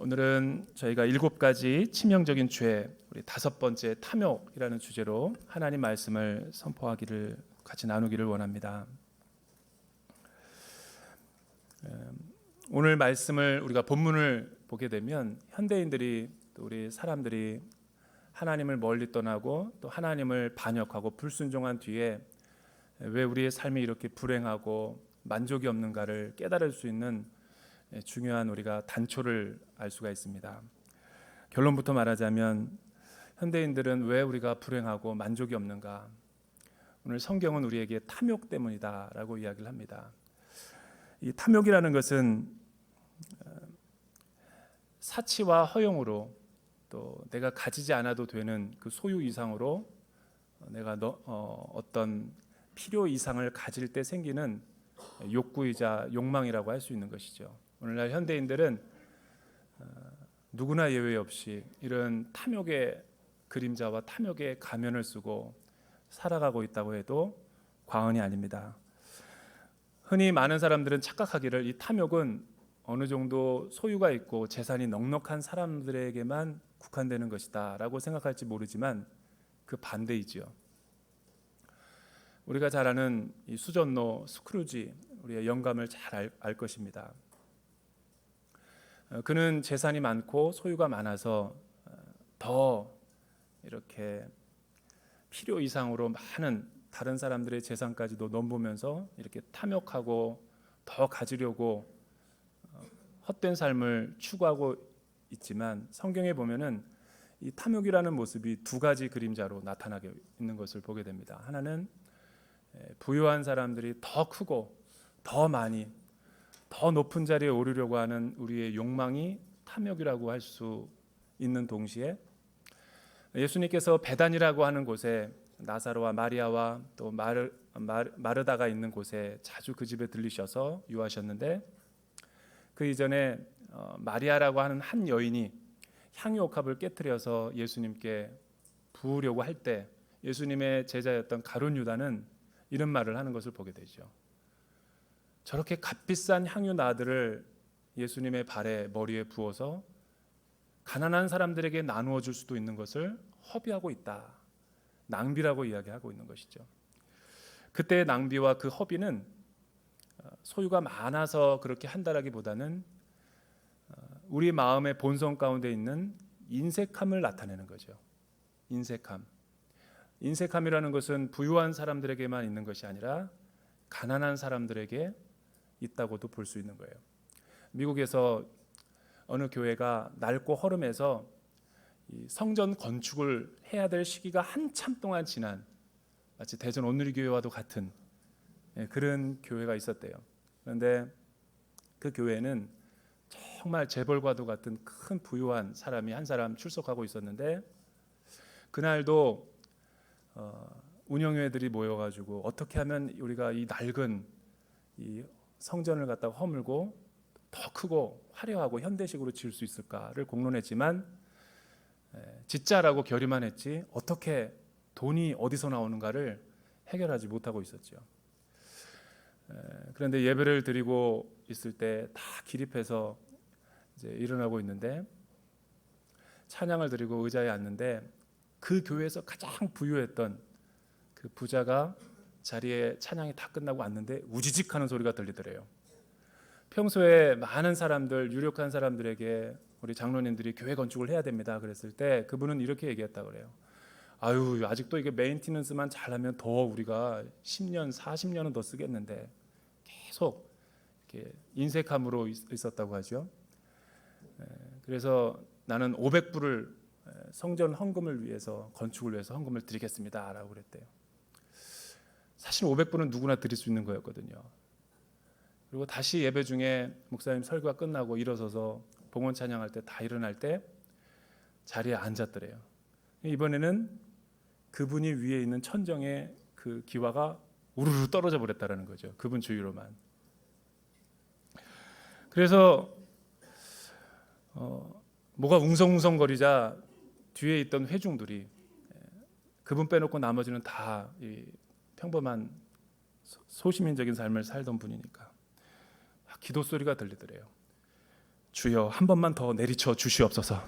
오늘은 저희가 7가지 치명적인 죄, 우리 5번째 탐욕이라는 주제로 하나님 말씀을 선포하기를 같이 나누기를 원합니다. 오늘 말씀을 우리가 본문을 보게 되면 현대인들이 또 우리 사람들이 하나님을 멀리 떠나고 또 하나님을 반역하고 불순종한 뒤에 왜 우리의 삶이 이렇게 불행하고 만족이 없는가를 깨달을 수 있는 중요한 우리가 단초를 알 수가 있습니다. 결론부터 말하자면 현대인들은 왜 우리가 불행하고 만족이 없는가? 오늘 성경은 우리에게 탐욕 때문이다라고 이야기를 합니다. 이 탐욕이라는 것은 사치와 허용으로 또 내가 가지지 않아도 되는 그 소유 이상으로 내가 어떤 필요 이상을 가질 때 생기는 욕구이자 욕망이라고 할 수 있는 것이죠. 오늘날 현대인들은 누구나 예외 없이 이런 탐욕의 그림자와 탐욕의 가면을 쓰고 살아가고 있다고 해도 과언이 아닙니다. 흔히 많은 사람들은 착각하기를 이 탐욕은 어느 정도 소유가 있고 재산이 넉넉한 사람들에게만 국한되는 것이다 라고 생각할지 모르지만 그 반대이지요. 우리가 잘 아는 이 수전노 스크루지, 우리의 영감을 잘 알 것입니다. 그는 재산이 많고 소유가 많아서 더 이렇게 필요 이상으로 많은 다른 사람들의 재산까지도 넘보면서 이렇게 탐욕하고 더 가지려고 헛된 삶을 추구하고 있지만 성경에 보면은 이 탐욕이라는 모습이 두 가지 그림자로 나타나게 있는 것을 보게 됩니다. 하나는 부유한 사람들이 더 크고 더 많이 더 높은 자리에 오르려고 하는 우리의 욕망이 탐욕이라고 할 수 있는 동시에 예수님께서 베단이라고 하는 곳에 나사로와 마리아와 또 마르다가 있는 곳에 자주 그 집에 들리셔서 유하셨는데 그 이전에 마리아라고 하는 한 여인이 향유옥합을 깨트려서 예수님께 부으려고 할 때 예수님의 제자였던 가룟 유다는 이런 말을 하는 것을 보게 되죠. 저렇게 값비싼 향유 나들을 예수님의 발에 머리에 부어서 가난한 사람들에게 나누어 줄 수도 있는 것을 허비하고 있다. 낭비라고 이야기하고 있는 것이죠. 그때의 낭비와 그 허비는 소유가 많아서 그렇게 한다라기보다는 우리 마음의 본성 가운데 있는 인색함을 나타내는 거죠. 인색함이라는 것은 부유한 사람들에게만 있는 것이 아니라 가난한 사람들에게 있다고도 볼 수 있는 거예요. 미국에서 어느 교회가 낡고 허름해서 이 성전 건축을 해야 될 시기가 한참 동안 지난 마치 대전 온누리교회와도 같은 그런 교회가 있었대요. 그런데 그 교회는 정말 재벌과도 같은 큰 부유한 사람이 한 사람 출석하고 있었는데 그날도 운영회들이 모여가지고 어떻게 하면 우리가 이 낡은 이 성전을 갖다가 허물고 더 크고 화려하고 현대식으로 지을 수 있을까를 공론했지만 짓자라고 결의만 했지 어떻게 돈이 어디서 나오는가를 해결하지 못하고 있었죠. 그런데 예배를 드리고 있을 때 다 기립해서 이제 일어나고 있는데 찬양을 드리고 의자에 앉는데 그 교회에서 가장 부유했던 그 부자가 자리에 찬양이 다 끝나고 왔는데 우지직 하는 소리가 들리더래요. 평소에 많은 사람들, 유력한 사람들에게 우리 장로님들이 교회 건축을 해야 됩니다 그랬을 때 그분은 이렇게 얘기했다 그래요. 아유, 아직도 이게 메인티넌스만 잘하면 더 우리가 10년, 40년은 더 쓰겠는데 계속 이렇게 인색함으로 있었다고 하죠. 그래서 나는 500불을 성전 헌금을 위해서 건축을 위해서 헌금을 드리겠습니다 라고 그랬대요. 사실 500불은 누구나 드릴 수 있는 거였거든요. 그리고 다시 예배 중에 목사님 설교가 끝나고 일어서서 봉헌 찬양할 때 다 일어날 때 자리에 앉았더래요. 이번에는 그분이 위에 있는 천정에 그 기와가 우르르 떨어져 버렸다라는 거죠. 그분 주위로만. 그래서 뭐가 웅성웅성거리자 뒤에 있던 회중들이 그분 빼놓고 나머지는 다 평범한 소시민적인 삶을 살던 분이니까 기도 소리가 들리더래요. 주여 한 번만 더 내리쳐 주시옵소서.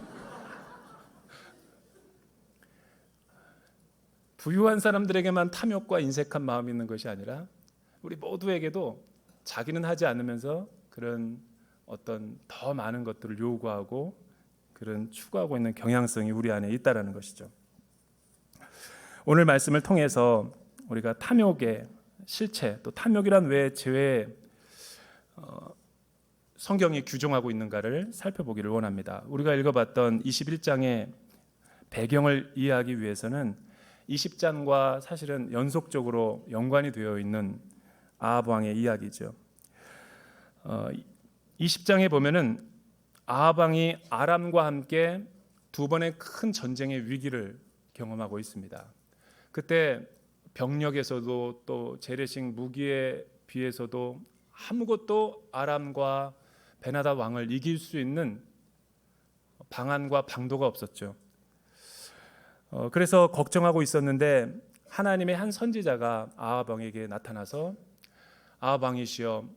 부유한 사람들에게만 탐욕과 인색한 마음이 있는 것이 아니라 우리 모두에게도 자기는 하지 않으면서 그런 어떤 더 많은 것들을 요구하고 그런 추구하고 있는 경향성이 우리 안에 있다라는 것이죠. 오늘 말씀을 통해서 우리가 탐욕의 실체, 또 탐욕이란 왜 죄에 성경이 규정하고 있는가를 살펴보기를 원합니다. 우리가 읽어봤던 21장의 배경을 이해하기 위해서는 20장과 사실은 연속적으로 연관이 되어 있는 아합 왕의 이야기죠. 20장에 보면은 아합 왕이 아람과 함께 두 번의 큰 전쟁의 위기를 경험하고 있습니다. 그때 병력에서도 또 재래식 무기에 비해서도 아무것도 아람과 베나다 왕을 이길 수 있는 방안과 방도가 없었죠. 그래서 걱정하고 있었는데 하나님의 한 선지자가 아합 왕에게 나타나서 아합 왕이시여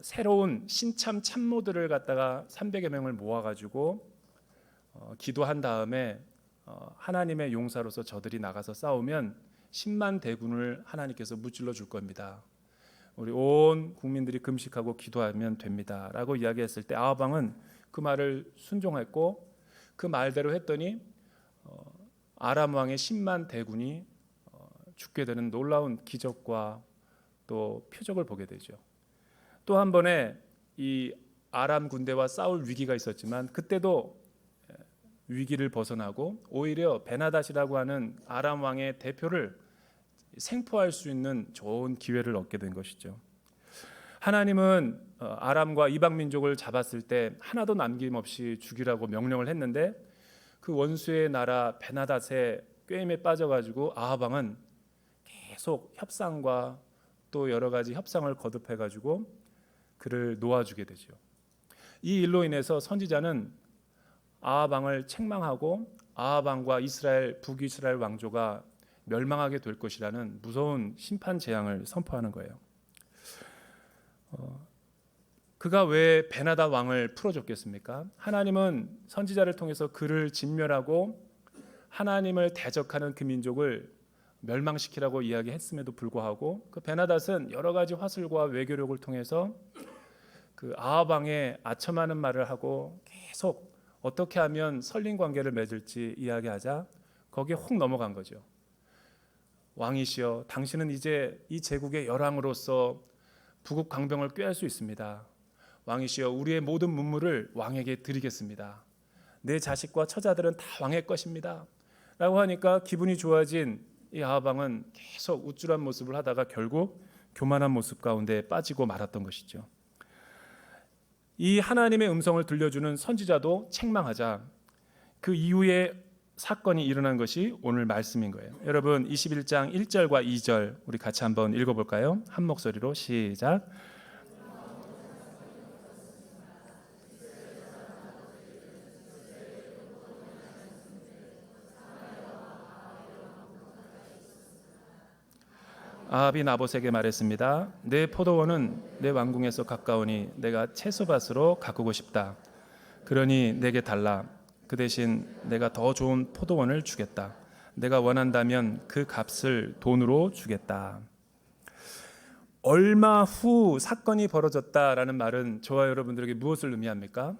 새로운 신참 참모들을 갖다가 300여 명을 모아가지고 기도한 다음에 하나님의 용사로서 저들이 나가서 싸우면 10만 대군을 하나님께서 무찔러 줄 겁니다. 우리 온 국민들이 금식하고 기도하면 됩니다 라고 이야기했을 때 아합 왕은 그 말을 순종했고 그 말대로 했더니 아람 왕의 10만 대군이 죽게 되는 놀라운 기적과 또 표적을 보게 되죠. 또 한 번에 이 아람 군대와 싸울 위기가 있었지만 그때도 위기를 벗어나고 오히려 베나닷이라고 하는 아람 왕의 대표를 생포할 수 있는 좋은 기회를 얻게 된 것이죠. 하나님은 아람과 이방 민족을 잡았을 때 하나도 남김없이 죽이라고 명령을 했는데 그 원수의 나라 베나닷의 꾀임에 빠져가지고 아합 왕은 계속 협상과 또 여러 가지 협상을 거듭해가지고 그를 놓아주게 되죠. 이 일로 인해서 선지자는 아합 왕을 책망하고 아합 왕과 이스라엘 북이스라엘 왕조가 멸망하게 될 것이라는 무서운 심판 재앙을 선포하는 거예요. 그가 왜 베나닷 왕을 풀어줬겠습니까? 하나님은 선지자를 통해서 그를 진멸하고 하나님을 대적하는 그 민족을 멸망시키라고 이야기했음에도 불구하고 그 베나닷은 여러 가지 화술과 외교력을 통해서 그 아합 왕의 아첨하는 말을 하고 계속 어떻게 하면 설린 관계를 맺을지 이야기하자 거기에 혹 넘어간 거죠. 왕이시여, 당신은 이제 이 제국의 열왕으로서 북국 강병을 꾀할 수 있습니다. 왕이시여, 우리의 모든 문물을 왕에게 드리겠습니다. 내 자식과 처자들은 다 왕의 것입니다 라고 하니까 기분이 좋아진 이 아합 왕은 계속 우쭐한 모습을 하다가 결국 교만한 모습 가운데 빠지고 말았던 것이죠. 이 하나님의 음성을 들려주는 선지자도 책망하자 그 이후에 사건이 일어난 것이 오늘 말씀인 거예요. 여러분 21장 1절과 2절 우리 같이 한번 읽어볼까요? 한 목소리로 시작. 아합이 나봇에게 말했습니다. 내 포도원은 내 왕궁에서 가까우니 내가 채소밭으로 가꾸고 싶다. 그러니 내게 달라. 그 대신 내가 더 좋은 포도원을 주겠다. 내가 원한다면 그 값을 돈으로 주겠다. 얼마 후 사건이 벌어졌다라는 말은 저와 여러분들에게 무엇을 의미합니까?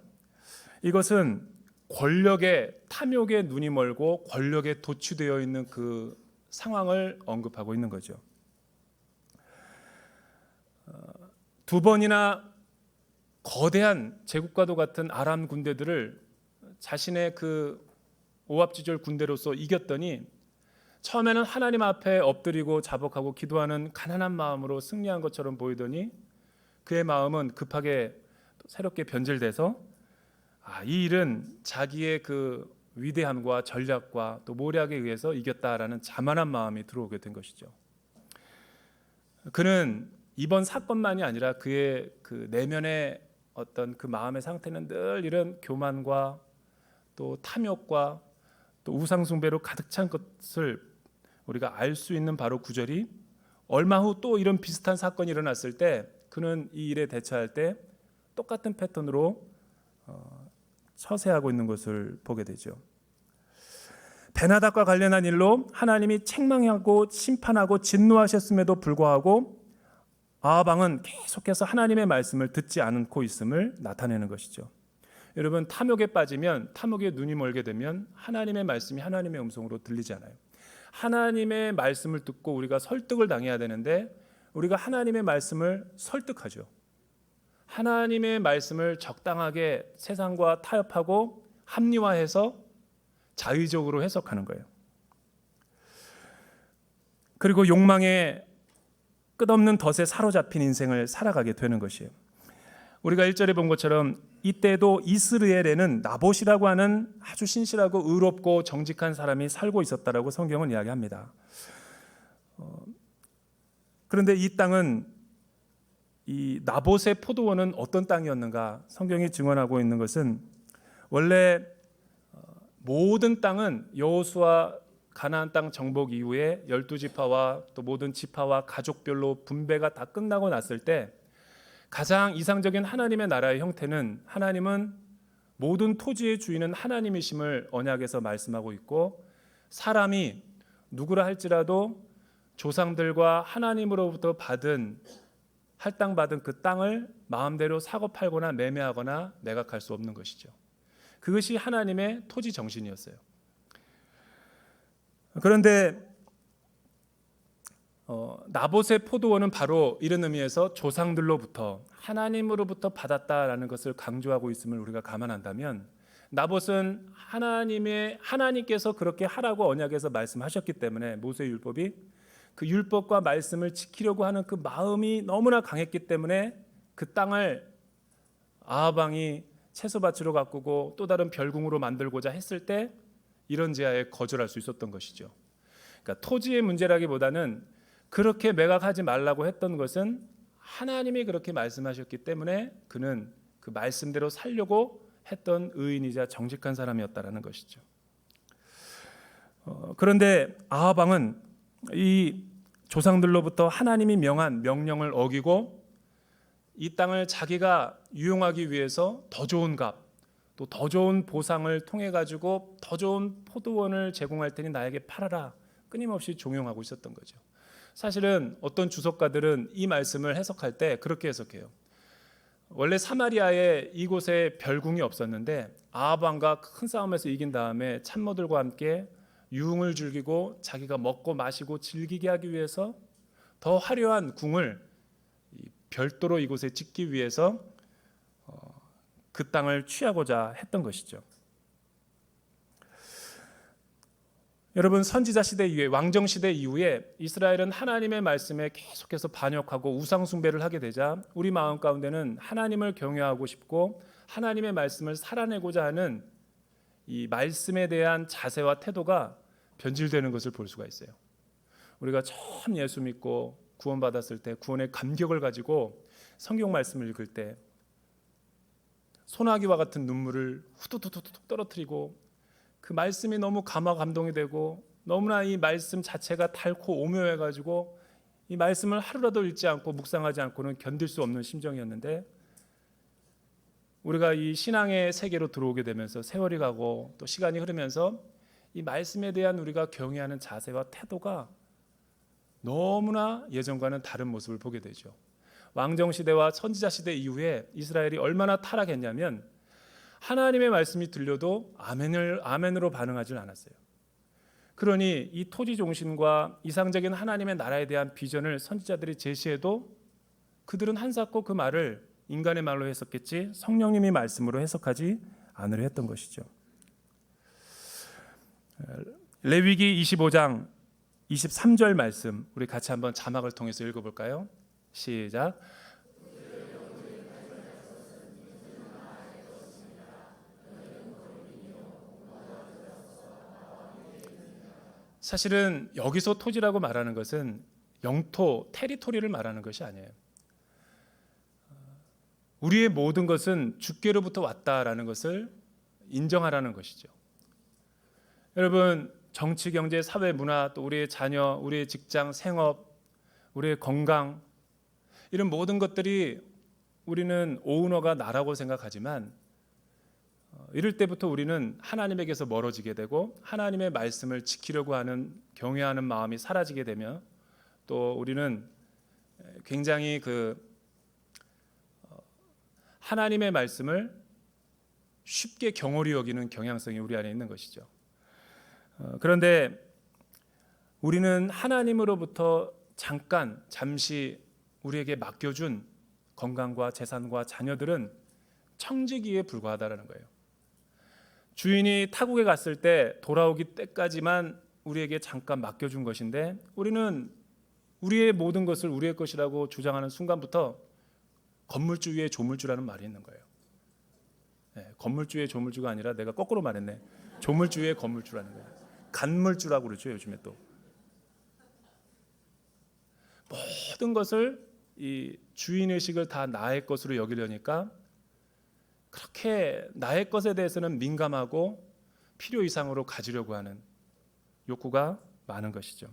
이것은 권력의 탐욕에 눈이 멀고 권력에 도취되어 있는 그 상황을 언급하고 있는 거죠. 두 번이나 거대한 제국과도 같은 아람 군대들을 자신의 그 오합지졸 군대로서 이겼더니 처음에는 하나님 앞에 엎드리고 자복하고 기도하는 가난한 마음으로 승리한 것처럼 보이더니 그의 마음은 급하게 새롭게 변질돼서 이 일은 자기의 그 위대함과 전략과 또 모략에 의해서 이겼다라는 자만한 마음이 들어오게 된 것이죠. 그는 이번 사건만이 아니라 그의 그 내면의 어떤 그 마음의 상태는 늘 이런 교만과 또 탐욕과 또 우상숭배로 가득 찬 것을 우리가 알 수 있는 바로 구절이 얼마 후 또 이런 비슷한 사건이 일어났을 때 그는 이 일에 대처할 때 똑같은 패턴으로 처세하고 있는 것을 보게 되죠. 베나닥과 관련한 일로 하나님이 책망하고 심판하고 진노하셨음에도 불구하고 아합 왕은 계속해서 하나님의 말씀을 듣지 않고 있음을 나타내는 것이죠. 여러분, 탐욕에 빠지면, 탐욕에 눈이 멀게 되면 하나님의 말씀이 하나님의 음성으로 들리지 않아요. 하나님의 말씀을 듣고 우리가 설득을 당해야 되는데 우리가 하나님의 말씀을 설득하죠. 하나님의 말씀을 적당하게 세상과 타협하고 합리화해서 자의적으로 해석하는 거예요. 그리고 욕망에 끝없는 덫에 사로잡힌 인생을 살아가게 되는 것이에요. 우리가 1절에 본 것처럼 이때도 이스라엘에는 나봇이라고 하는 아주 신실하고 의롭고 정직한 사람이 살고 있었다라고 성경은 이야기합니다. 그런데 이 땅은, 이 나봇의 포도원은 어떤 땅이었는가? 성경이 증언하고 있는 것은 원래 모든 땅은 여호수아 가나안 땅 정복 이후에 12지파와 또 모든 지파와 가족별로 분배가 다 끝나고 났을 때 가장 이상적인 하나님의 나라의 형태는, 하나님은 모든 토지의 주인은 하나님이심을 언약에서 말씀하고 있고, 사람이 누구라 할지라도 조상들과 하나님으로부터 할당받은 그 땅을 마음대로 사고 팔거나 매매하거나 매각할 수 없는 것이죠. 그것이 하나님의 토지 정신이었어요. 그런데 나봇의 포도원은 바로 이런 의미에서 조상들로부터 하나님으로부터 받았다라는 것을 강조하고 있음을 우리가 감안한다면, 나봇은 하나님께서 그렇게 하라고 언약에서 말씀하셨기 때문에 모세의 율법이, 그 율법과 말씀을 지키려고 하는 그 마음이 너무나 강했기 때문에 그 땅을 아합 왕이 채소밭으로 가꾸고 또 다른 별궁으로 만들고자 했을 때 이런 제하에 거절할 수 있었던 것이죠. 그러니까 토지의 문제라기보다는 그렇게 매각하지 말라고 했던 것은 하나님이 그렇게 말씀하셨기 때문에 그는 그 말씀대로 살려고 했던 의인이자 정직한 사람이었다라는 것이죠. 그런데 아합 왕은 이 조상들로부터 하나님이 명한 명령을 어기고 이 땅을 자기가 유용하기 위해서 더 좋은 값, 또 더 좋은 보상을 통해 가지고 더 좋은 포도원을 제공할 테니 나에게 팔아라, 끊임없이 종용하고 있었던 거죠. 사실은 어떤 주석가들은 이 말씀을 해석할 때 그렇게 해석해요. 원래 사마리아에 이곳에 별궁이 없었는데 아합 왕과 큰 싸움에서 이긴 다음에 참모들과 함께 유흥을 즐기고 자기가 먹고 마시고 즐기게 하기 위해서 더 화려한 궁을 별도로 이곳에 짓기 위해서 그 땅을 취하고자 했던 것이죠. 여러분, 선지자 시대 이후에, 왕정 시대 이후에 이스라엘은 하나님의 말씀에 계속해서 반역하고 우상 숭배를 하게 되자 우리 마음 가운데는 하나님을 경외하고 싶고 하나님의 말씀을 살아내고자 하는 이 말씀에 대한 자세와 태도가 변질되는 것을 볼 수가 있어요. 우리가 처음 예수 믿고 구원받았을 때 구원의 감격을 가지고 성경 말씀을 읽을 때 소나기와 같은 눈물을 후두두둑 떨어뜨리고 그 말씀이 너무 감동이 되고 너무나 이 말씀 자체가 달고 오묘해가지고 이 말씀을 하루라도 읽지 않고 묵상하지 않고는 견딜 수 없는 심정이었는데, 우리가 이 신앙의 세계로 들어오게 되면서 세월이 가고 또 시간이 흐르면서 이 말씀에 대한 우리가 경외하는 자세와 태도가 너무나 예전과는 다른 모습을 보게 되죠. 왕정 시대와 선지자 시대 이후에 이스라엘이 얼마나 타락했냐면 하나님의 말씀이 들려도 아멘으로 반응하지 않았어요. 그러니 이 토지 종신과 이상적인 하나님의 나라에 대한 비전을 선지자들이 제시해도 그들은 한사코 그 말을 인간의 말로 해석했지 성령님이 말씀으로 해석하지 않으려 했던 것이죠. 레위기 25장 23절 말씀 우리 같이 한번 자막을 통해서 읽어볼까요? 시작. 사실은 여기서 토지라고 말하는 것은 영토, 테리토리를 말하는 것이 아니에요. 우리의 모든 것은 주께로부터 왔다라는 것을 인정하라는 것이죠. 여러분, 정치, 경제, 사회, 문화, 또 우리의 자녀, 우리의 직장, 생업, 우리의 건강, 이런 모든 것들이 우리는 오너가 나라고 생각하지만 이럴 때부터 우리는 하나님에게서 멀어지게 되고 하나님의 말씀을 지키려고 하는 경외하는 마음이 사라지게 되며 또 우리는 굉장히 하나님의 말씀을 쉽게 경홀히 여기는 경향성이 우리 안에 있는 것이죠. 그런데 우리는 하나님으로부터 잠시 우리에게 맡겨준 건강과 재산과 자녀들은 청지기에 불과하다라는 거예요. 주인이 타국에 갔을 때 돌아오기 때까지만 우리에게 잠깐 맡겨준 것인데 우리는 우리의 모든 것을 우리의 것이라고 주장하는 순간부터 건물주 위에 조물주라는 말이 있는 거예요. 건물주 위에 조물주가 아니라 내가 거꾸로 말했네. 조물주 위에 건물주라는 거예요. 간물주라고 그러죠, 요즘에 또. 모든 것을 이 주인의식을 다 나의 것으로 여기려니까 그렇게 나의 것에 대해서는 민감하고 필요 이상으로 가지려고 하는 욕구가 많은 것이죠.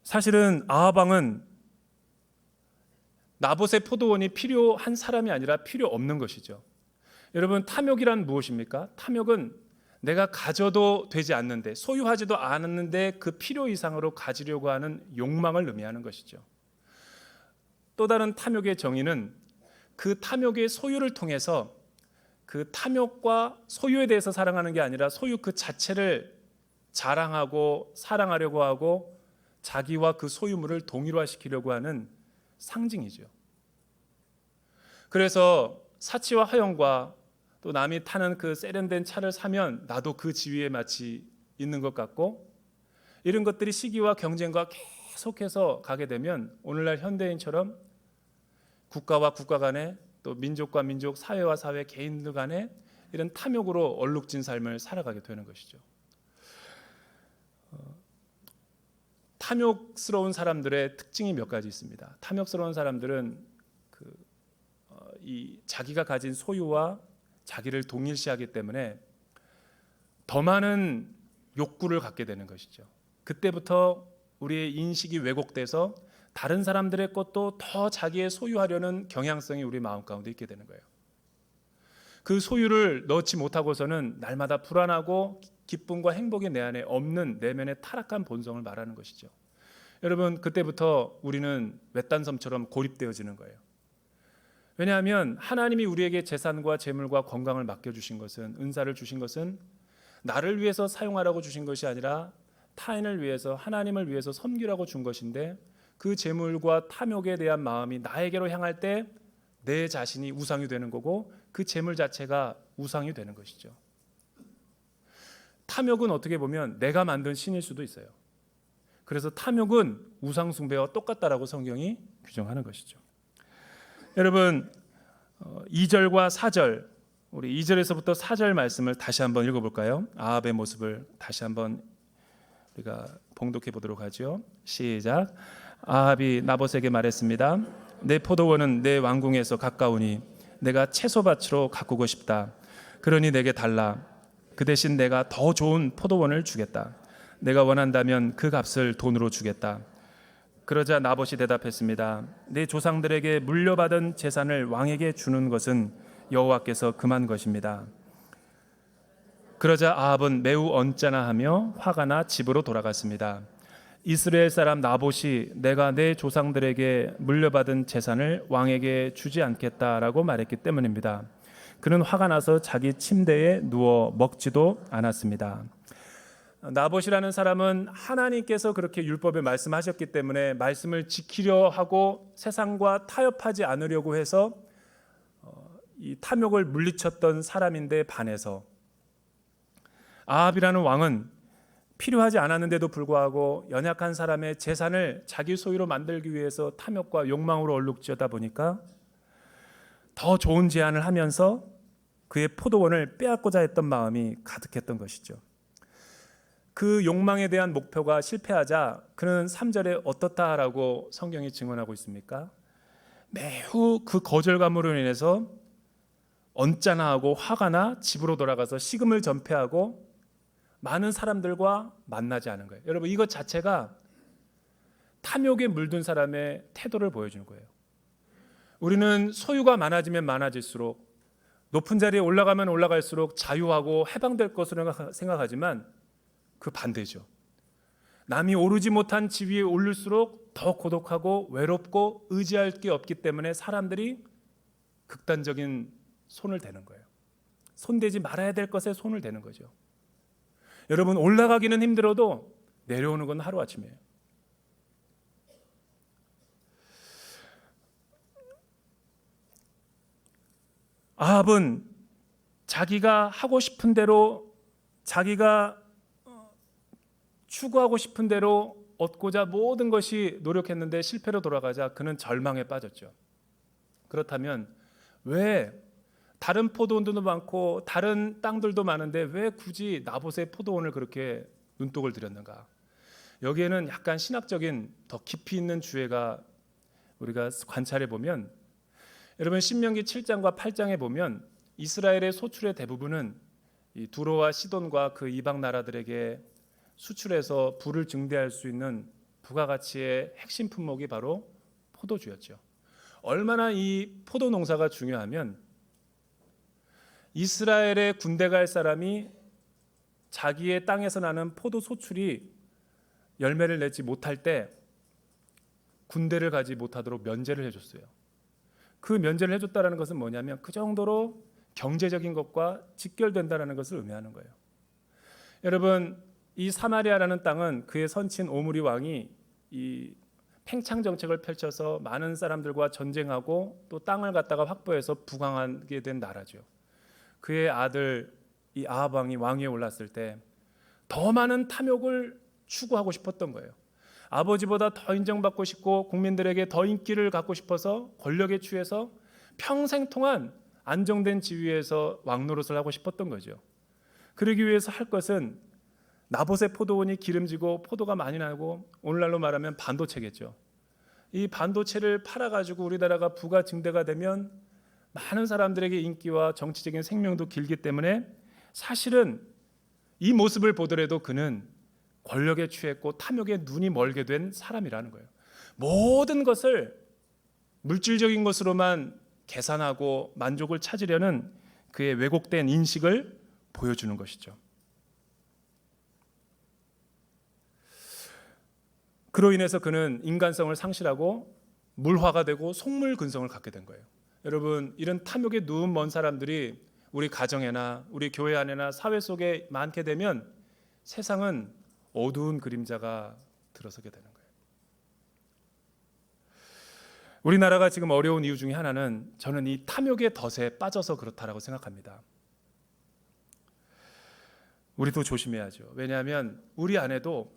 사실은 아합 왕은 나봇의 포도원이 필요한 사람이 아니라 필요 없는 것이죠. 여러분, 탐욕이란 무엇입니까? 탐욕은 내가 가져도 되지 않는데, 소유하지도 않았는데 그 필요 이상으로 가지려고 하는 욕망을 의미하는 것이죠. 또 다른 탐욕의 정의는 그 탐욕의 소유를 통해서 그 탐욕과 소유에 대해서 사랑하는 게 아니라 소유 그 자체를 자랑하고 사랑하려고 하고 자기와 그 소유물을 동일화시키려고 하는 상징이죠. 그래서 사치와 허영과 또 남이 타는 그 세련된 차를 사면 나도 그 지위에 마치 있는 것 같고, 이런 것들이 시기와 경쟁과 계속해서 가게 되면 오늘날 현대인처럼 국가와 국가 간에 또 민족과 민족, 사회와 사회, 개인들 간에 이런 탐욕으로 얼룩진 삶을 살아가게 되는 것이죠. 탐욕스러운 사람들의 특징이 몇 가지 있습니다. 탐욕스러운 사람들은 이 자기가 가진 소유와 자기를 동일시하기 때문에 더 많은 욕구를 갖게 되는 것이죠. 그때부터 우리의 인식이 왜곡돼서 다른 사람들의 것도 더 자기의 소유하려는 경향성이 우리 마음 가운데 있게 되는 거예요. 그 소유를 넣지 못하고서는 날마다 불안하고 기쁨과 행복이 내 안에 없는 내면의 타락한 본성을 말하는 것이죠. 여러분, 그때부터 우리는 외딴섬처럼 고립되어지는 거예요. 왜냐하면 하나님이 우리에게 재산과 재물과 건강을 맡겨주신 것은, 은사를 주신 것은 나를 위해서 사용하라고 주신 것이 아니라 타인을 위해서, 하나님을 위해서 섬기라고 준 것인데, 그 재물과 탐욕에 대한 마음이 나에게로 향할 때 내 자신이 우상이 되는 거고 그 재물 자체가 우상이 되는 것이죠. 탐욕은 어떻게 보면 내가 만든 신일 수도 있어요. 그래서 탐욕은 우상 숭배와 똑같다라고 성경이 규정하는 것이죠. 여러분, 2절과 4절, 우리 2절에서부터 4절 말씀을 다시 한번 읽어볼까요? 아합의 모습을 다시 한번 우리가 봉독해 보도록 하죠. 시작. 아합이 나봇에게 말했습니다. 내 포도원은 내 왕궁에서 가까우니 내가 채소밭으로 가꾸고 싶다. 그러니 내게 달라. 그 대신 내가 더 좋은 포도원을 주겠다. 내가 원한다면 그 값을 돈으로 주겠다. 그러자 나봇이 대답했습니다. 내 조상들에게 물려받은 재산을 왕에게 주는 것은 여호와께서 금한 것입니다. 그러자 아합은 매우 언짢아하며 화가 나 집으로 돌아갔습니다. 이스라엘 사람 나봇이 내가 내 조상들에게 물려받은 재산을 왕에게 주지 않겠다라고 말했기 때문입니다. 그는 화가 나서 자기 침대에 누워 먹지도 않았습니다. 나봇이라는 사람은 하나님께서 그렇게 율법에 말씀하셨기 때문에 말씀을 지키려 하고 세상과 타협하지 않으려고 해서 이 탐욕을 물리쳤던 사람인데 반해서 아합이라는 왕은 필요하지 않았는데도 불구하고 연약한 사람의 재산을 자기 소유로 만들기 위해서 탐욕과 욕망으로 얼룩지다 보니까 더 좋은 제안을 하면서 그의 포도원을 빼앗고자 했던 마음이 가득했던 것이죠. 그 욕망에 대한 목표가 실패하자 그는 3절에 어떻다라고 성경이 증언하고 있습니까? 매우 그 거절감으로 인해서 언짢아하고 화가 나 집으로 돌아가서 식음을 전폐하고 많은 사람들과 만나지 않은 거예요. 여러분, 이것 자체가 탐욕에 물든 사람의 태도를 보여주는 거예요. 우리는 소유가 많아지면 많아질수록 높은 자리에 올라가면 올라갈수록 자유하고 해방될 것으로 생각하지만 그 반대죠. 남이 오르지 못한 지위에 오를수록 더 고독하고 외롭고 의지할 게 없기 때문에 사람들이 극단적인 손을 대는 거예요. 손대지 말아야 될 것에 손을 대는 거죠. 여러분, 올라가기는 힘들어도 내려오는 건 하루아침이에요. 아합은 자기가 하고 싶은 대로, 자기가 추구하고 싶은 대로 얻고자 모든 것이 노력했는데 실패로 돌아가자 그는 절망에 빠졌죠. 그렇다면 왜 다른 포도원도 많고 다른 땅들도 많은데 왜 굳이 나봇의 포도원을 그렇게 눈독을 들였는가? 여기에는 약간 신학적인 더 깊이 있는 주제가 우리가 관찰해 보면, 여러분 신명기 7장과 8장에 보면 이스라엘의 소출의 대부분은 이 두로와 시돈과 그 이방 나라들에게 수출해서 부를 증대할 수 있는 부가가치의 핵심 품목이 바로 포도주였죠. 얼마나 이 포도 농사가 중요하면 이스라엘의 군대 갈 사람이 자기의 땅에서 나는 포도 소출이 열매를 내지 못할 때 군대를 가지 못하도록 면제를 해줬어요. 그 면제를 해줬다는 것은 뭐냐면 그 정도로 경제적인 것과 직결된다는 것을 의미하는 거예요. 여러분, 이 사마리아라는 땅은 그의 선친 오므리 왕이 이 팽창 정책을 펼쳐서 많은 사람들과 전쟁하고 또 땅을 갖다가 확보해서 부강하게 된 나라죠. 그의 아들 이 아합 왕이 왕위에 올랐을 때 더 많은 탐욕을 추구하고 싶었던 거예요. 아버지보다 더 인정받고 싶고 국민들에게 더 인기를 갖고 싶어서 권력에 취해서 평생 동안 안정된 지위에서 왕 노릇을 하고 싶었던 거죠. 그러기 위해서 할 것은 나봇의 포도원이 기름지고 포도가 많이 나고 오늘날로 말하면 반도체겠죠. 이 반도체를 팔아가지고 우리나라가 부가 증대가 되면 많은 사람들에게 인기와 정치적인 생명도 길기 때문에 사실은 이 모습을 보더라도 그는 권력에 취했고 탐욕에 눈이 멀게 된 사람이라는 거예요. 모든 것을 물질적인 것으로만 계산하고 만족을 찾으려는 그의 왜곡된 인식을 보여주는 것이죠. 그로 인해서 그는 인간성을 상실하고 물화가 되고 속물근성을 갖게 된 거예요. 여러분, 이런 탐욕에 누운 먼 사람들이 우리 가정에나 우리 교회 안에나 사회 속에 많게 되면 세상은 어두운 그림자가 들어서게 되는 거예요. 우리나라가 지금 어려운 이유 중에 하나는 저는 이 탐욕의 덫에 빠져서 그렇다라고 생각합니다. 우리도 조심해야죠. 왜냐하면 우리 안에도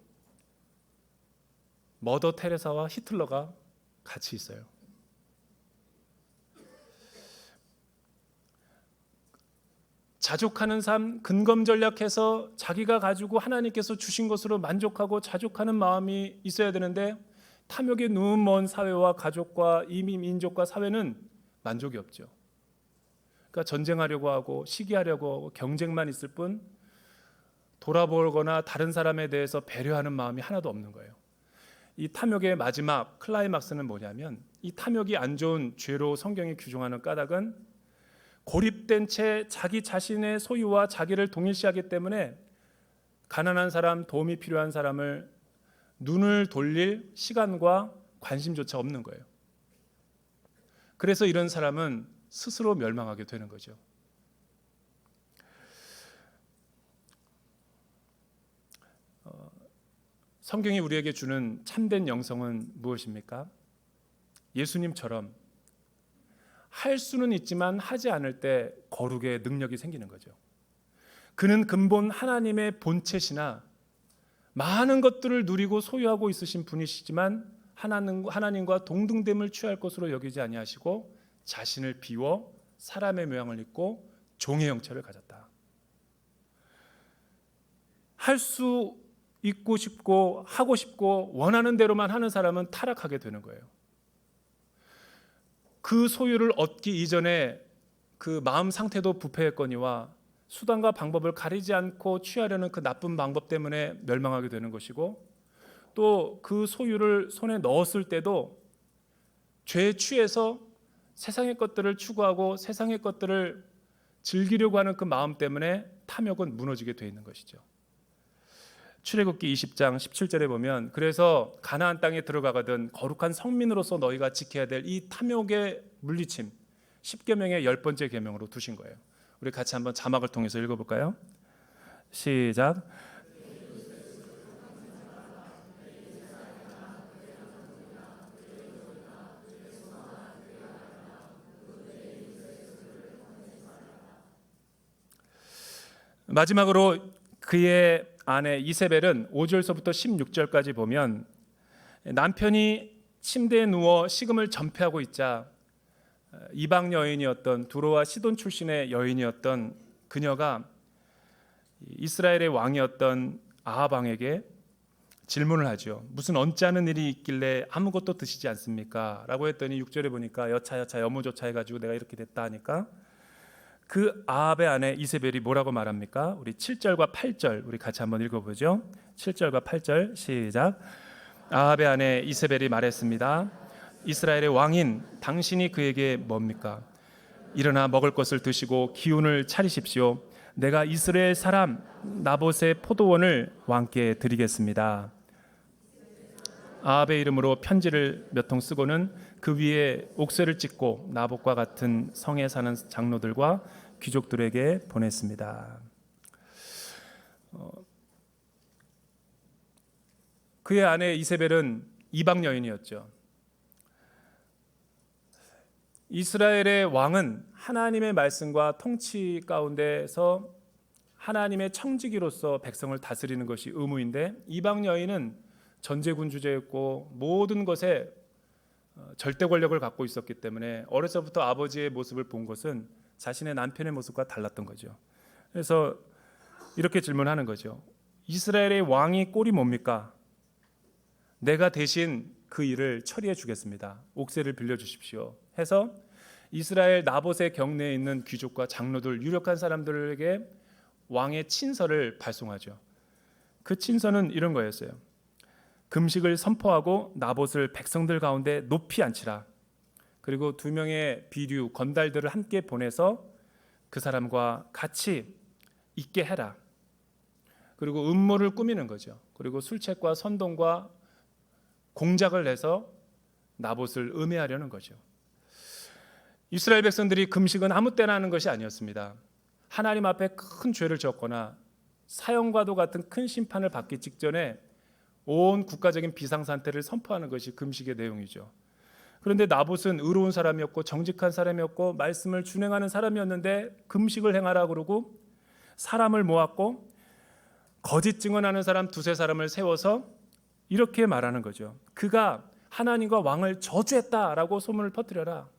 머더 테레사와 히틀러가 같이 있어요. 자족하는 삶, 근검 전략해서 자기가 가지고 하나님께서 주신 것으로 만족하고 자족하는 마음이 있어야 되는데 탐욕에 누운 먼 사회와 가족과 이미 민족과 사회는 만족이 없죠. 그러니까 전쟁하려고 하고 시기하려고 하고 경쟁만 있을 뿐 돌아보거나 다른 사람에 대해서 배려하는 마음이 하나도 없는 거예요. 이 탐욕의 마지막 클라이막스는 뭐냐면 이 탐욕이 안 좋은 죄로 성경이 규정하는 까닭은 고립된 채 자기 자신의 소유와 자기를 동일시하기 때문에 가난한 사람, 도움이 필요한 사람을 눈을 돌릴 시간과 관심조차 없는 거예요. 그래서 이런 사람은 스스로 멸망하게 되는 거죠. 성경이 우리에게 주는 참된 영성은 무엇입니까? 예수님처럼 할 수는 있지만 하지 않을 때 거룩의 능력이 생기는 거죠. 그는 근본 하나님의 본체시나 많은 것들을 누리고 소유하고 있으신 분이시지만 하나님과 동등됨을 취할 것으로 여기지 아니하시고 자신을 비워 사람의 모양을 입고 종의 형체를 가졌다. 할 수 있고 싶고 하고 싶고 원하는 대로만 하는 사람은 타락하게 되는 거예요. 그 소유를 얻기 이전에 그 마음 상태도 부패했거니와 수단과 방법을 가리지 않고 취하려는 그 나쁜 방법 때문에 멸망하게 되는 것이고, 또 그 소유를 손에 넣었을 때도 죄에 취해서 세상의 것들을 추구하고 세상의 것들을 즐기려고 하는 그 마음 때문에 탐욕은 무너지게 돼 있는 것이죠. 출애굽기 20장 17절에 보면 그래서 가나안 땅에 들어가거든 거룩한 성민으로서 너희가 지켜야 될 이 탐욕의 물리침 10계명의 10번째 계명으로 두신 거예요. 우리 같이 한번 자막을 통해서 읽어볼까요? 시작. 마지막으로 그의 아내 이세벨은 5절서부터 16절까지 보면 남편이 침대에 누워 식음을 전폐하고 있자 이방 여인이었던 두로와 시돈 출신의 여인이었던 그녀가 이스라엘의 왕이었던 아합 왕에게 질문을 하죠. 무슨 언짢은 일이 있길래 아무것도 드시지 않습니까? 라고 했더니 6절에 보니까 여차 여무조차 해가지고 내가 이렇게 됐다 하니까 그 아합의 아내 이세벨이 뭐라고 말합니까? 우리 7절과 8절 우리 같이 한번 읽어보죠. 7절과 8절 시작. 아합의 아내 이세벨이 말했습니다. 이스라엘의 왕인 당신이 그에게 뭡니까? 일어나 먹을 것을 드시고 기운을 차리십시오. 내가 이스라엘 사람 나봇의 포도원을 왕께 드리겠습니다. 아합의 이름으로 편지를 몇 통 쓰고는 그 위에 옥새를 찍고 나봇과 같은 성에 사는 장로들과 귀족들에게 보냈습니다. 그의 아내 이세벨은 이방 여인이었죠. 이스라엘의 왕은 하나님의 말씀과 통치 가운데서 하나님의 청지기로서 백성을 다스리는 것이 의무인데 이방 여인은 전제군 주제였고 모든 것에 절대 권력을 갖고 있었기 때문에 어려서부터 아버지의 모습을 본 것은 자신의 남편의 모습과 달랐던 거죠. 그래서 이렇게 질문하는 거죠. 이스라엘의 왕이 꼴이 뭡니까? 내가 대신 그 일을 처리해 주겠습니다. 옥새를 빌려주십시오 해서 이스라엘 나봇의 경내에 있는 귀족과 장로들 유력한 사람들에게 왕의 친서를 발송하죠. 그 친서는 이런 거였어요. 금식을 선포하고 나봇을 백성들 가운데 높이 앉히라. 그리고 2명의 비류 건달들을 함께 보내서 그 사람과 같이 있게 해라. 그리고 음모를 꾸미는 거죠. 그리고 술책과 선동과 공작을 내서 나봇을 음해하려는 거죠. 이스라엘 백성들이 금식은 아무 때나 하는 것이 아니었습니다. 하나님 앞에 큰 죄를 지었거나 사형과도 같은 큰 심판을 받기 직전에 온 국가적인 비상상태를 선포하는 것이 금식의 내용이죠. 그런데 나봇은 의로운 사람이었고 정직한 사람이었고 말씀을 준행하는 사람이었는데 금식을 행하라 그러고 사람을 모았고 거짓 증언하는 사람 2-3사람을 세워서 이렇게 말하는 거죠. 그가 하나님과 왕을 저주했다라고 소문을 퍼뜨려라.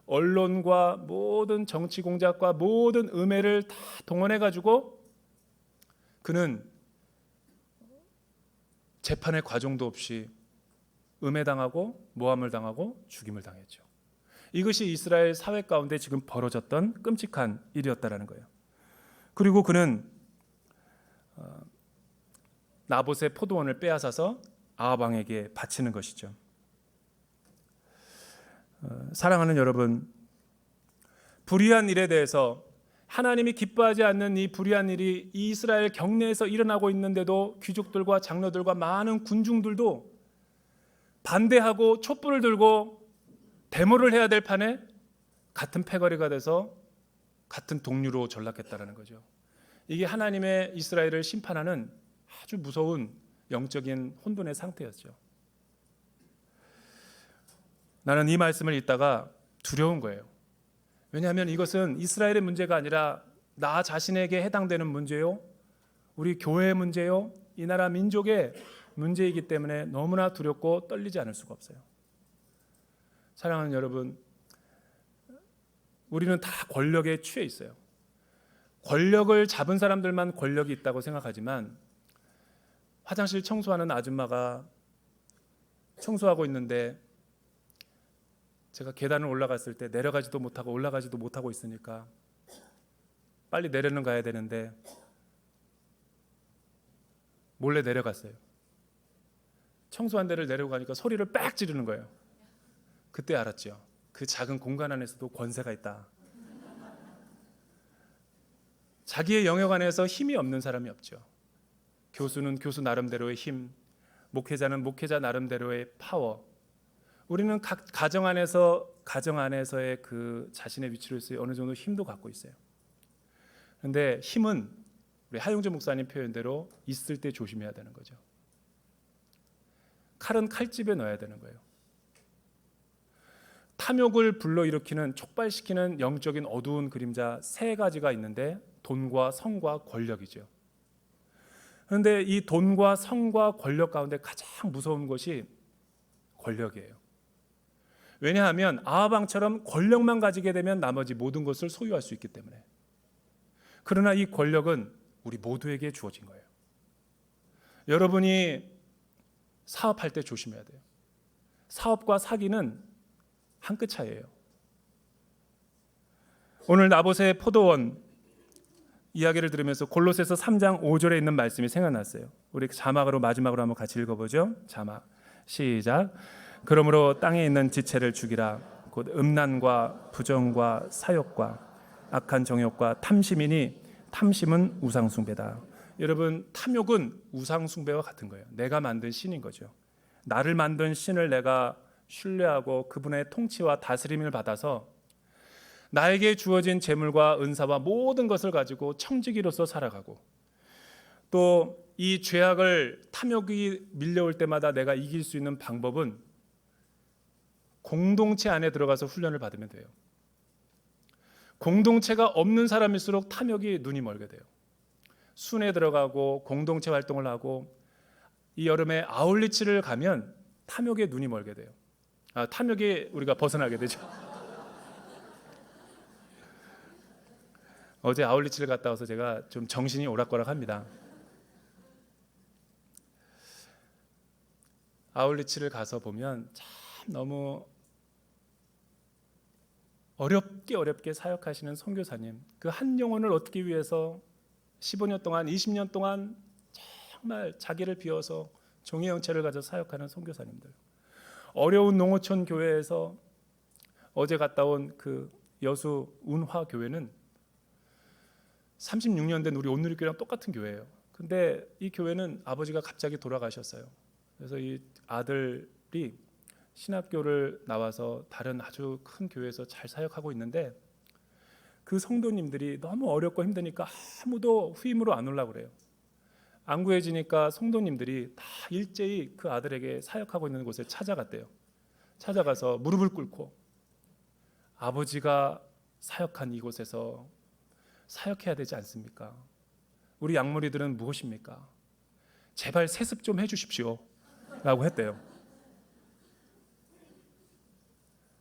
언론과 모든 정치 공작과 모든 음해를 다 동원해가지고 그는 재판의 과정도 없이 음해당하고 모함을 당하고 죽임을 당했죠. 이것이 이스라엘 사회 가운데 지금 벌어졌던 끔찍한 일이었다라는 거예요. 그리고 그는 나봇의 포도원을 빼앗아서 아합 왕에게 바치는 것이죠. 사랑하는 여러분, 불의한 일에 대해서 하나님이 기뻐하지 않는 이 불의한 일이 이스라엘 경내에서 일어나고 있는데도 귀족들과 장로들과 많은 군중들도 반대하고 촛불을 들고 데모를 해야 될 판에 같은 패거리가 돼서 같은 동류로 전락했다는 거죠. 이게 하나님의 이스라엘을 심판하는 아주 무서운 영적인 혼돈의 상태였죠. 나는 이 말씀을 읽다가 두려운 거예요. 왜냐하면 이것은 이스라엘의 문제가 아니라 나 자신에게 해당되는 문제요, 우리 교회의 문제요, 이 나라 민족의 문제이기 때문에 너무나 두렵고 떨리지 않을 수가 없어요. 사랑하는 여러분, 우리는 다 권력에 취해 있어요. 권력을 잡은 사람들만 권력이 있다고 생각하지만 화장실 청소하는 아줌마가 청소하고 있는데 제가 계단을 올라갔을 때 내려가지도 못하고 올라가지도 못하고 있으니까 빨리 내려는 가야 되는데 몰래 내려갔어요. 청소한 데를 내려가니까 소리를 빽 지르는 거예요. 그때 알았죠. 그 작은 공간 안에서도 권세가 있다. 자기의 영역 안에서 힘이 없는 사람이 없죠. 교수는 교수 나름대로의 힘, 목회자는 목회자 나름대로의 파워. 우리는 각 가정 안에서의 그 자신의 위치로서의 어느 정도 힘도 갖고 있어요. 그런데 힘은 우리 하용재 목사님 표현대로 있을 때 조심해야 되는 거죠. 칼은 칼집에 넣어야 되는 거예요. 탐욕을 불러일으키는 촉발시키는 영적인 어두운 그림자 세 가지가 있는데 돈과 성과 권력이죠. 그런데 이 돈과 성과 권력 가운데 가장 무서운 것이 권력이에요. 왜냐하면 아하방처럼 권력만 가지게 되면 나머지 모든 것을 소유할 수 있기 때문에. 그러나 이 권력은 우리 모두에게 주어진 거예요. 여러분이 사업할 때 조심해야 돼요. 사업과 사기는 한 끗 차이예요. 오늘 나봇의 포도원 이야기를 들으면서 골로새서 3장 5절에 있는 말씀이 생각났어요. 우리 자막으로 마지막으로 한번 같이 읽어보죠. 자막 시작. 그러므로 땅에 있는 지체를 죽이라. 곧 음란과 부정과 사욕과 악한 정욕과 탐심이니 탐심은 우상숭배다. 여러분, 탐욕은 우상숭배와 같은 거예요. 내가 만든 신인 거죠. 나를 만든 신을 내가 신뢰하고 그분의 통치와 다스림을 받아서 나에게 주어진 재물과 은사와 모든 것을 가지고 청지기로서 살아가고, 또 이 죄악을 탐욕이 밀려올 때마다 내가 이길 수 있는 방법은 공동체 안에 들어가서 훈련을 받으면 돼요. 공동체가 없는 사람일수록 탐욕이 눈이 멀게 돼요. 순회 들어가고 공동체 활동을 하고 이 여름에 아울리치를 가면 탐욕에 눈이 멀게 돼요. 탐욕에 우리가 벗어나게 되죠. 어제 아울리치를 갔다 와서 제가 좀 정신이 오락가락합니다. 아울리치를 가서 보면 참 너무 어렵게 사역하시는 선교사님, 그 한 영혼을 얻기 위해서 15년 동안 20년 동안 정말 자기를 비워서 종의 형체를 가져 사역하는 선교사님들, 어려운 농어촌 교회에서 어제 갔다 온 그 여수 운화 교회는 36년 된 우리 온누리교회랑 똑같은 교회예요. 근데 이 교회는 아버지가 갑자기 돌아가셨어요. 그래서 이 아들이 신학교를 나와서 다른 아주 큰 교회에서 잘 사역하고 있는데, 그 성도님들이 너무 어렵고 힘드니까 아무도 후임으로 안 오려고 그래요. 안 구해지니까 성도님들이 다 일제히 그 아들에게 사역하고 있는 곳에 찾아갔대요. 찾아가서 무릎을 꿇고, 아버지가 사역한 이곳에서 사역해야 되지 않습니까? 우리 양머리들은 무엇입니까? 제발 세습 좀 해주십시오 라고 했대요.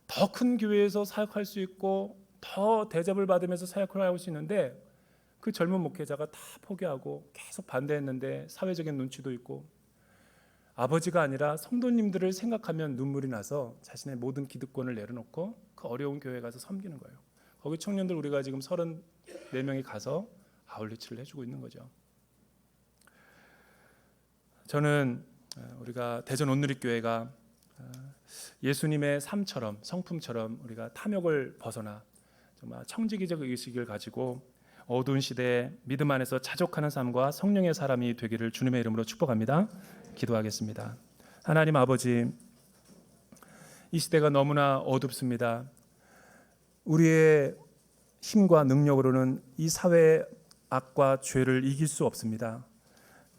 더 큰 교회에서 사역할 수 있고 더 대접을 받으면서 사역을 할 수 있는데, 그 젊은 목회자가 다 포기하고 계속 반대했는데 사회적인 눈치도 있고, 아버지가 아니라 성도님들을 생각하면 눈물이 나서 자신의 모든 기득권을 내려놓고 그 어려운 교회에 가서 섬기는 거예요. 거기 청년들 우리가 지금 34명이 가서 아울리치를 해주고 있는 거죠. 저는 우리가 대전 온누리교회가 예수님의 삶처럼, 성품처럼 우리가 탐욕을 벗어나 정말 청지기적 의식을 가지고 어두운 시대에 믿음 안에서 자족하는 삶과 성령의 사람이 되기를 주님의 이름으로 축복합니다. 기도하겠습니다. 하나님 아버지, 이 시대가 너무나 어둡습니다. 우리의 힘과 능력으로는 이 사회의 악과 죄를 이길 수 없습니다.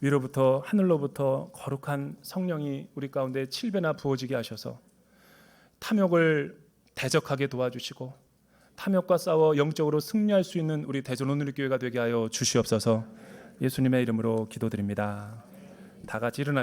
위로부터, 하늘로부터 거룩한 성령이 우리 가운데 7배나 부어지게 하셔서 탐욕을 대적하게 도와주시고 탐욕과 싸워 영적으로 승리할 수 있는 우리 대전 온누리교회가 되게 하여 주시옵소서. 예수님의 이름으로 기도드립니다. 다 같이 일어나